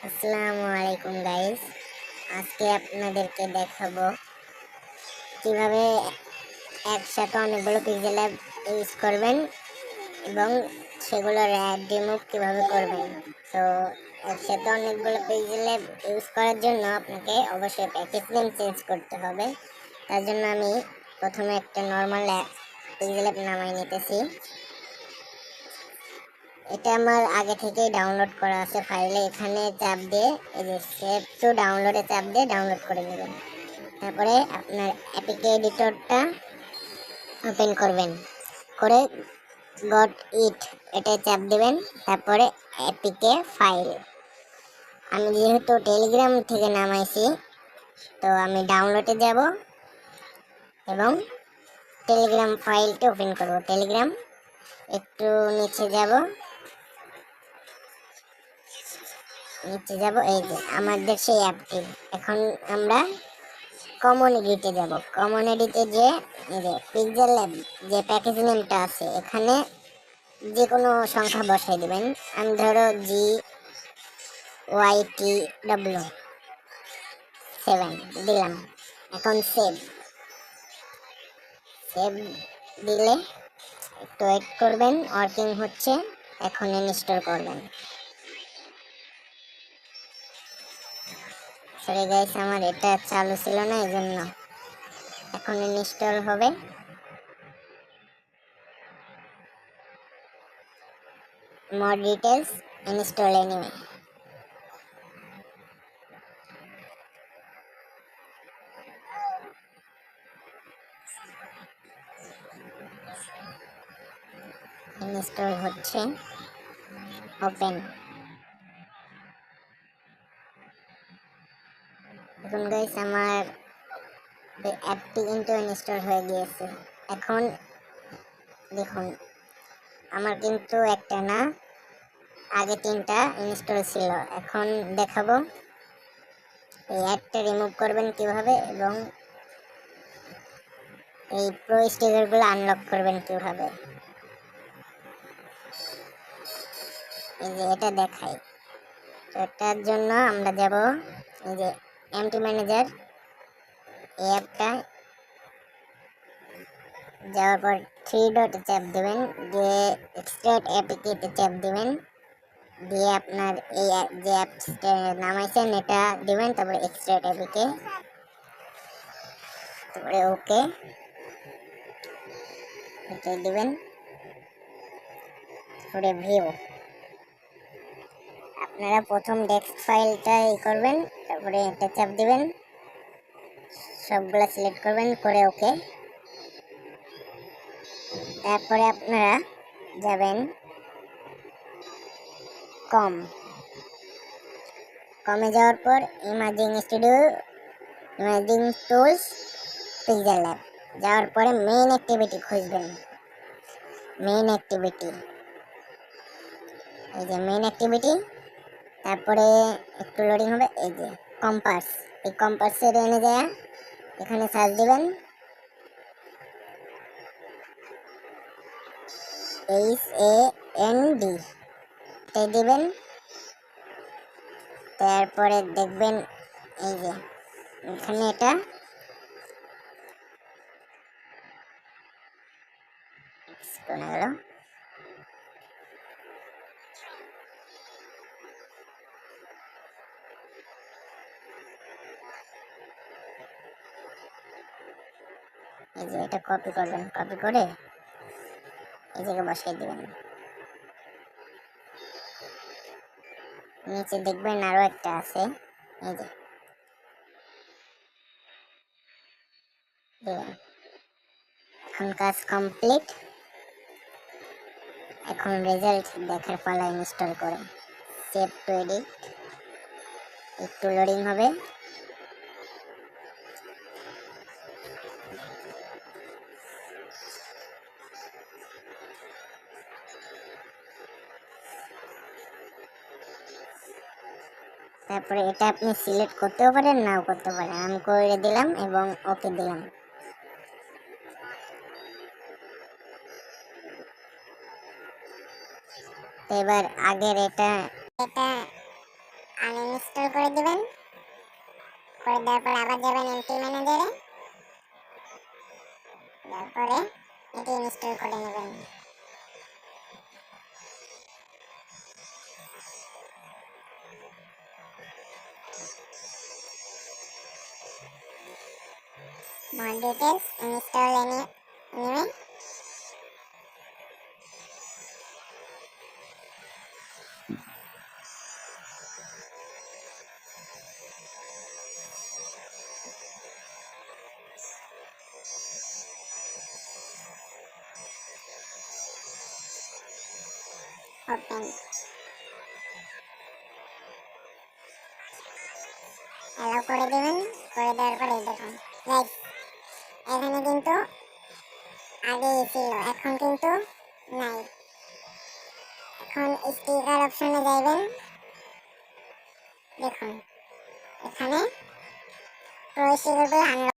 আসসালামু আলাইকুম গাইস। আজকে আপনাদেরকে দেখাবো কিভাবে একসাথে অনেকগুলো পিক্সেল অ্যাপ ইউজ করবেন এবং সেগুলোর অ্যাড রিমুভ কিভাবে করবেন। তো একসাথে অনেকগুলো পিক্সেল অ্যাপ ইউজ করার জন্য আপনাকে অবশ্যই প্যাকেজ নেম চেঞ্জ করতে হবে। তার জন্য আমি প্রথমে একটা নর্মাল পিক্সেল অ্যাপ নামাই নিতেছি। এটা আমার আগে থেকেই ডাউনলোড করা আছে ফাইলে। এখানে চাপ দিয়ে এই যে সেভ টু ডাউনলোডে চাপ দিয়ে ডাউনলোড করে নেবেন। তারপরে আপনার অ্যাপিকে এডিটরটা ওপেন করবেন, করে গট ইট এটা চাপ দেবেন। তারপরে অ্যাপিকে ফাইল, আমি যেহেতু টেলিগ্রাম থেকে নামাইছি তো আমি ডাউনলোডে যাব এবং টেলিগ্রাম ফাইলটা ওপেন করব। টেলিগ্রাম একটু নিচে যাব, এই যে আমাদের সেই অ্যাপটি। এখন আমরা কমিউনিটিতে যাব। কমিউনিটিতে যে পিক্সেল ল্যাব যে প্যাকেজ নেমটা আছে এখানে যে কোনো সংখ্যা বসাই দেবেন। আমি ধরো GYTW7 দিলাম। এখন সেভ দিলে একটু ওয়েট করবেন, ওয়ার্কিং হচ্ছে। এখন ইনস্টল করবেন। সরি গাইস, আমার এটা চালু ছিল না, এই জন্য এখন ইনস্টল হবে। more details install anyway. Install হচ্ছে, ওপেন। এখন গাইস আমার অ্যাপটি কিন্তু ইনস্টল হয়ে গিয়েছে। এখন দেখুন আমার কিন্তু একটা না, আগে 3টা ইনস্টল ছিল। এখন দেখাবো এই অ্যাপটা রিমুভ করবেন কিভাবে এবং এই প্রো স্টিকারগুলো আনলক করবেন কিভাবে। এই যে এটা দেখাই, তো এটার জন্য আমরা যাব এই যে এমটি ম্যানেজার, এই অ্যাপটা যাওয়ার পর 3 ডটে চাপ দেবেন, দিয়ে এক্সট্রাক্ট অ্যাপিকে চাপ দেবেন, দিয়ে আপনার এই যে অ্যাপসটা নামাইছেন এটা দিবেন। তারপরে এক্সট্রাক্ট অ্যাপিকে, তারপরে ওকে এটা দিবেন। তারপরে ভিউ, আপনারা প্রথম ডেস্ক ফাইলটা করবেন, তারপরে এটা চাপ দিবেন, সবগুলা সিলেক্ট করবেন, করে ওকে। তারপরে আপনারা যাবেন কমে যাওয়ার পর imaging studio, imaging tools, pixel lab যাওয়ার পরে মেইন অ্যাক্টিভিটি খুঁজবেন। মেইন অ্যাক্টিভিটি, এই যে মেইন অ্যাক্টিভিটি। তারপরে একটু লোডিং হবে, এই যে কম্পাস, এই কম্পাসের এনে যায় এখানে সার্চ দিবেন HAND এটাই দিবেন। তারপরে দেখবেন এই যে এখানে এটা কোনে গেল, এই যে এটা কপি করবেন, কপি করে এই জায়গায় বসাই দিবেন। নিচে দেখবেন আরো একটা আছে, এই যে দিবেন। এখন কাজ কমপ্লিট। এখন রেজাল্ট দেখার পালা, ইনস্টল করে সেভ টু এডিট। একটু লোডিং হবে। তারপরে এটা আপনি সিলেক্ট করতেও পারেন, নাও করতে পারেন। আমি করে দিলাম এবং ওকে দিলাম। তো এবার আগের এটা আনইনস্টল করে দিবেন। করে দেওয়ার পর আবার যাবেন এমপি ম্যানেজারে, তারপরে এটি ইনস্টল করে নেবেন। more details install anyway. Open. Allow করে দেবেন। করে দেওয়ার পরে দেখুন গাইস, এখানে কিন্তু আগেই ছিল, এখন কিন্তু নাই। এখন স্টিকার অপশনে যাইবেন, দেখুন এখানে প্রো স্টিকারগুলো আনলক